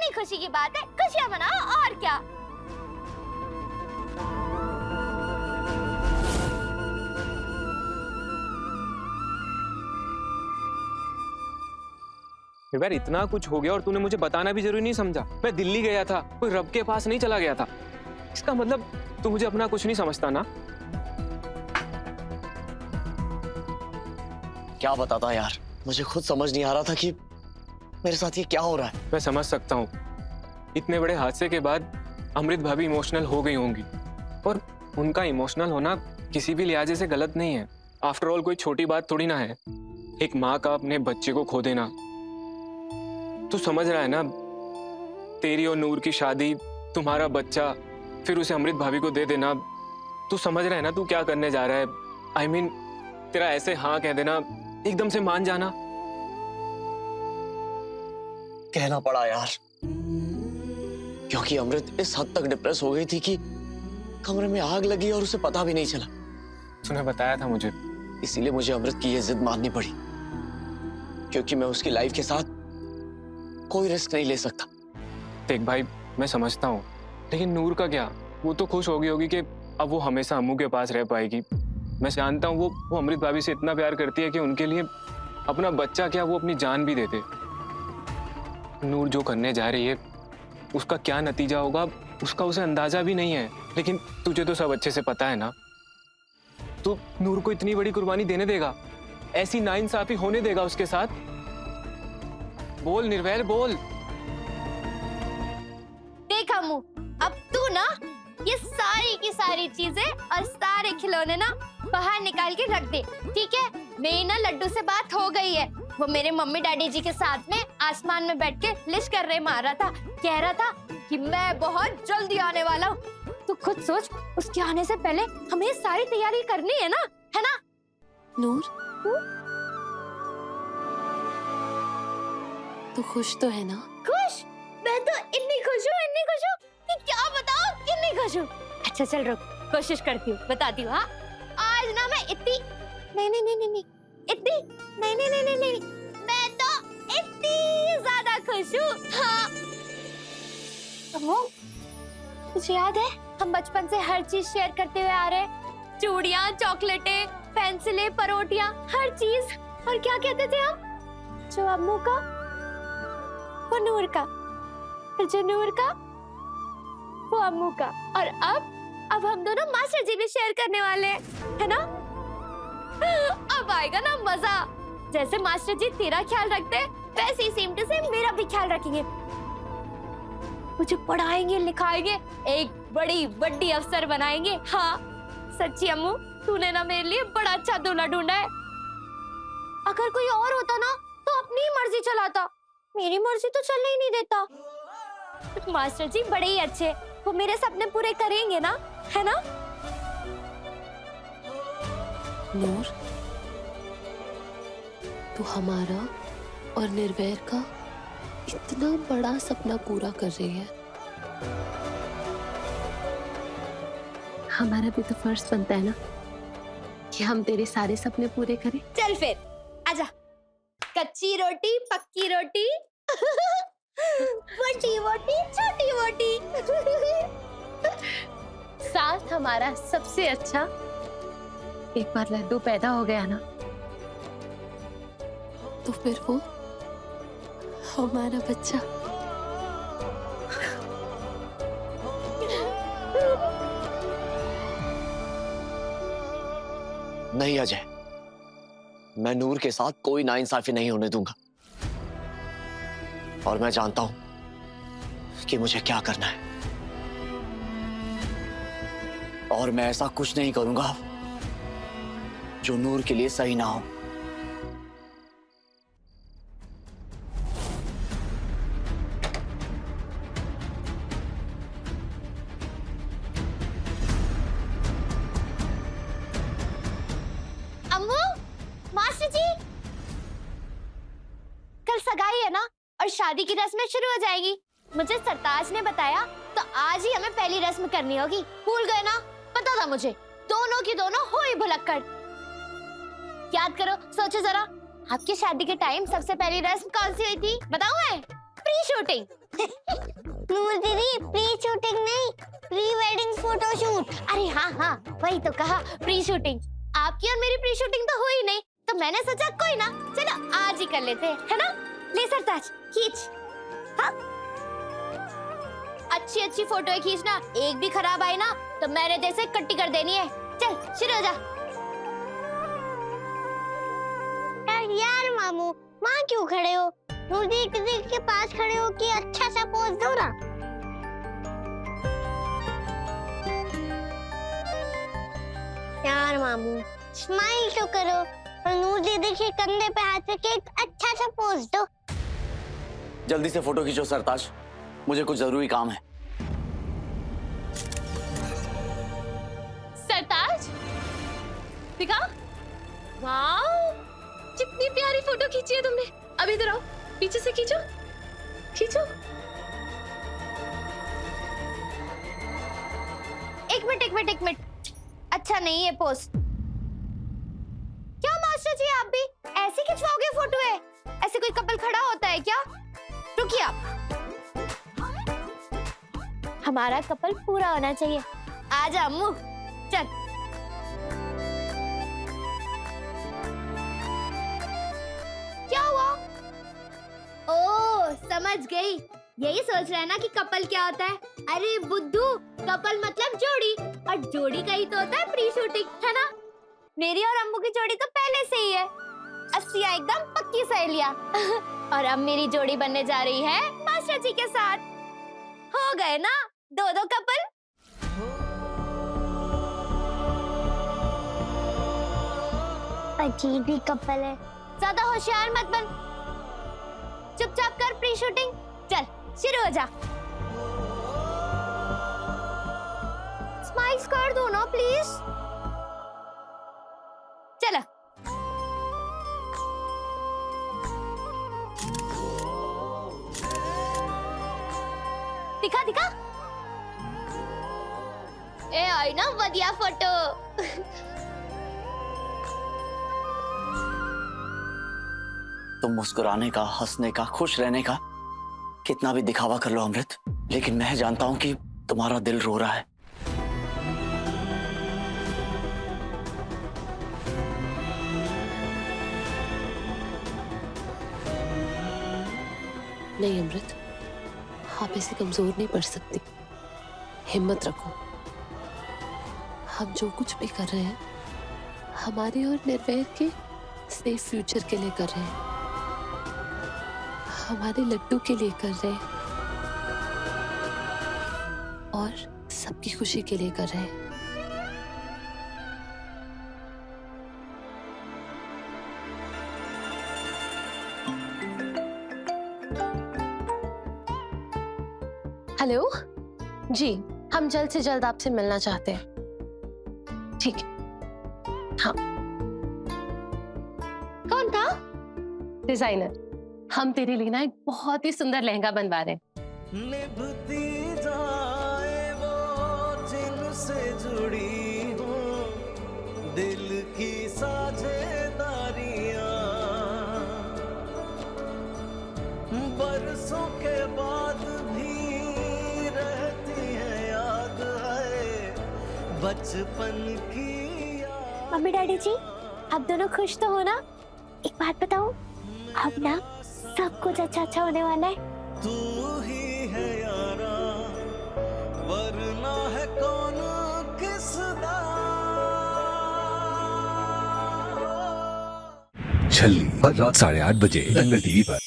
कितनी खुशी की बात है, खुशियां मनाओ और क्या। यार इतना कुछ हो गया और तूने मुझे बताना भी जरूरी नहीं समझा। मैं दिल्ली गया था, कोई रब के पास नहीं चला गया था। इसका मतलब तू मुझे अपना कुछ नहीं समझता ना? क्या बताता यार, मुझे खुद समझ नहीं आ रहा था कि मेरे साथ ये क्या हो रहा है। मैं समझ सकता हूँ, इतने बड़े हादसे के बाद अमृत भाभी इमोशनल हो गई होंगी, और उनका इमोशनल होना किसी भी लिहाजे से गलत नहीं है। आफ्टर ऑल कोई छोटी बात थोड़ी ना है, एक माँ का अपने बच्चे को खो देना। तू समझ रहा है ना, तेरी और नूर की शादी, तुम्हारा बच्चा, फिर उसे अमृत भाभी को दे देना। तू समझ रहा है ना तू क्या करने जा रहा है? I mean, तेरा ऐसे हाँ कह देना, एकदम से मान जाना। कहना पड़ा यार, क्योंकि अमृत इस हद तक डिप्रेस हो गई थी कि कमरे में आग लगी और उसे पता भी नहीं चला। तूने बताया था मुझे। इसीलिए मुझे अमृत की ये जिद माननी पड़ी, क्योंकि मैं उसकी लाइफ के साथ कोई रिस्क नहीं ले सकता। देख भाई, मैं समझता हूँ, लेकिन नूर का क्या? वो तो खुश होगी होगी कि अब वो हमेशा अम्मू के पास रह पाएगी। मैं जानता हूँ वो अमृत भाभी से इतना प्यार करती है कि उनके लिए अपना बच्चा क्या, वो अपनी जान भी देते। नूर जो करने जा रही है उसका क्या नतीजा होगा उसका उसे अंदाजा भी नहीं है, लेकिन तुझे तो सब अच्छे से पता है ना। तू नूर को इतनी बड़ी कुर्बानी देने देगा? ऐसी नाइंसाफी होने देगा उसके साथ? बोल निर्वैर, बोल। देख अम्मू, अब तू ना ये सारी की सारी चीजें और सारे खिलौने ना बाहर निकाल के रख दे, ठीक है? मेरी ना लड्डू से बात हो गई है। वो मेरे मम्मी डैडी जी के साथ में आसमान में बैठ के लिश कर रहे मार रहा था, कह रहा था कि मैं बहुत जल्दी आने वाला हूँ। तू खुद सोच, उसके आने से पहले हमें सारी तैयारी करनी है ना, है ना? नूर, तू खुश तो है ना? खुश? मैं तो इतनी खुश हूँ कि क्या बताओ, कितनी खुश हूँ। अच्छा चल रुक, कोशिश करती हूँ, बताती हूँ। हाँ, आज ना मैं इतनी नहीं, इतनी नहीं, मैं तो इतनी ज्यादा खुश हूँ। हाँ अम्मू, तुझे याद है हम बचपन से हर चीज शेयर करते हुए आ रहे हैं? चूड़ियाँ, चॉकलेटें, पेंसिलें, परोटियाँ, हर चीज। और क्या कहते थे हम? जो अम्मू का वो नूर का, और जो नूर का वो अम्मू का। और अब हम दोनों मास्टर जी भी शेयर करने वाले हैं, है ना? अब आएगा ना मजा। जैसे मास्टर जी तेरा ख्याल रखते हैं, वैसे ही सेम टू सेम मेरा भी ख्याल रखेंगे। मुझे पढ़ाएंगे, लिखाएंगे, एक बड़ी अफसर बनाएंगे। हाँ सच्ची अम्मू, तूने ना मेरे लिए बड़ा अच्छा दूल्हा ढूंढा है। अगर कोई और होता ना तो अपनी ही मर्जी चलाता, मेरी मर्जी तो चलने ही नहीं देता। मास्टर जी बड़े ही अच्छे, वो मेरे सपने पूरे करेंगे ना, है ना? नूर, तू हमारा और निर्वैर का इतना बड़ा सपना पूरा कर रही है। हमारा भी तो फर्ज बनता है ना कि हम तेरे सारे सपने पूरे करें। चल फिर आजा, कच्ची रोटी पक्की रोटी, बड़ी मोटी छोटी मोटी। साथ हमारा सबसे अच्छा, एक बार लड्डू पैदा हो गया ना तो फिर वो हमारा बच्चा। नहीं अजय, मैं नूर के साथ कोई नाइंसाफी नहीं होने दूंगा, और मैं जानता हूं कि मुझे क्या करना है, और मैं ऐसा कुछ नहीं करूंगा जो नूर के लिए सही ना हो। अम्मू, मास्टर जी, कल सगाई है ना, और शादी की रस्में शुरू हो जाएगी। मुझे सरताज ने बताया, तो आज ही हमें पहली रस्म करनी होगी। भूल गए ना? पता था मुझे, दोनों की दोनों हो ही भुलक्कड़। याद करो, सोचो जरा, आपकी शादी के टाइम सबसे पहली रस्म कौन सी हुई थी? बताऊं मैं? Pre shooting. नूर दीदी, प्री शूटिंग नहीं, प्री वेडिंग फोटोशूट। अरे हाँ हाँ, वही तो कहा, प्री शूटिंग। आपकी और मेरी प्री शूटिंग तो हुई नहीं, तो मैंने सोचा कोई ना, चलो आज ही कर लेते हैं, है ना? ले सरताज, खींच। हाँ? अच्छी अच्छी फोटो खींचना, एक भी खराब आई ना तो मैंने तेरे से कट्टी कर देनी है। चल शुरू हो जा। यार मामू, वहाँ क्यों खड़े हो? नूर दीदी के पास खड़े हो कि अच्छा सा पोज दो ना। यार मामू, स्माइल तो करो और नूर दीदी के कंधे पे हाथ रख के एक अच्छा सा पोज दो। जल्दी से फोटो खींचो सरताज, मुझे कुछ जरूरी काम है। सरताज, दिखा। वाओ, कितनी प्यारी फोटो खींची है तुमने। अभी इधर आओ, पीछे से खींचो, खींचो। एक मिनट, अच्छा नहीं है पोज। क्या मास्टर जी, आप भी ऐसे खिंचवाओगे फोटो? है ऐसे कोई कपल खड़ा होता है क्या? रुकिए आप, हमारा कपल पूरा होना चाहिए। आजा अम्मू, चल। क्या हुआ? ओ, समझ गई। यही सोच रहा है ना कि कपल क्या होता है? अरे बुद्धू, कपल मतलब जोड़ी, और जोड़ी का ही तो होता है प्री शूटिंग, है ना? मेरी और अम्मू की जोड़ी तो पहले से ही है, अस्सिया एकदम पक्की सहेलियां। और अब मेरी जोड़ी बनने जा रही है मास्टर जी के साथ। हो गए ना दो कपल। अजीब ही कपल है। ज्यादा होशियार मत बन, चुपचाप कर प्री शूटिंग। चल शुरू हो जा। स्माइल्स कर दो ना प्लीज। चलो। दिखा। ए आई ना बढ़िया फोटो। तुम मुस्कुराने का, हंसने का, खुश रहने का कितना भी दिखावा कर लो अमृत, लेकिन मैं जानता हूं कि तुम्हारा दिल रो रहा है। नहीं अमृत, आप ऐसे कमजोर नहीं पड़ सकती। हिम्मत रखो। हम जो कुछ भी कर रहे हैं हमारे और निर्भय के सेफ फ्यूचर के लिए कर रहे हैं, हमारे लड्डू के लिए कर रहे हैं और सबकी खुशी के लिए कर रहे हैं। हेलो जी, हम जल्द से जल्द आपसे मिलना चाहते हैं। ठीक है। हाँ। कौन था? डिजाइनर। हम तेरे लिए ना एक बहुत ही सुंदर लहंगा बनवा रहे हैं। निभती जाए वो जिनसे जुड़ी हो दिल की साझेदारियां, बरसों के बाद भी रहती है याद है बचपन की। मम्मी डैडी जी, आप दोनों खुश तो हो ना? एक बात बताओ, अब ना सब कुछ अच्छा होने वाला है। तू ही है यारा, वरना है कौन किसदा। छल्ली हर रात 8:30 बजे दंगल टीवी पर।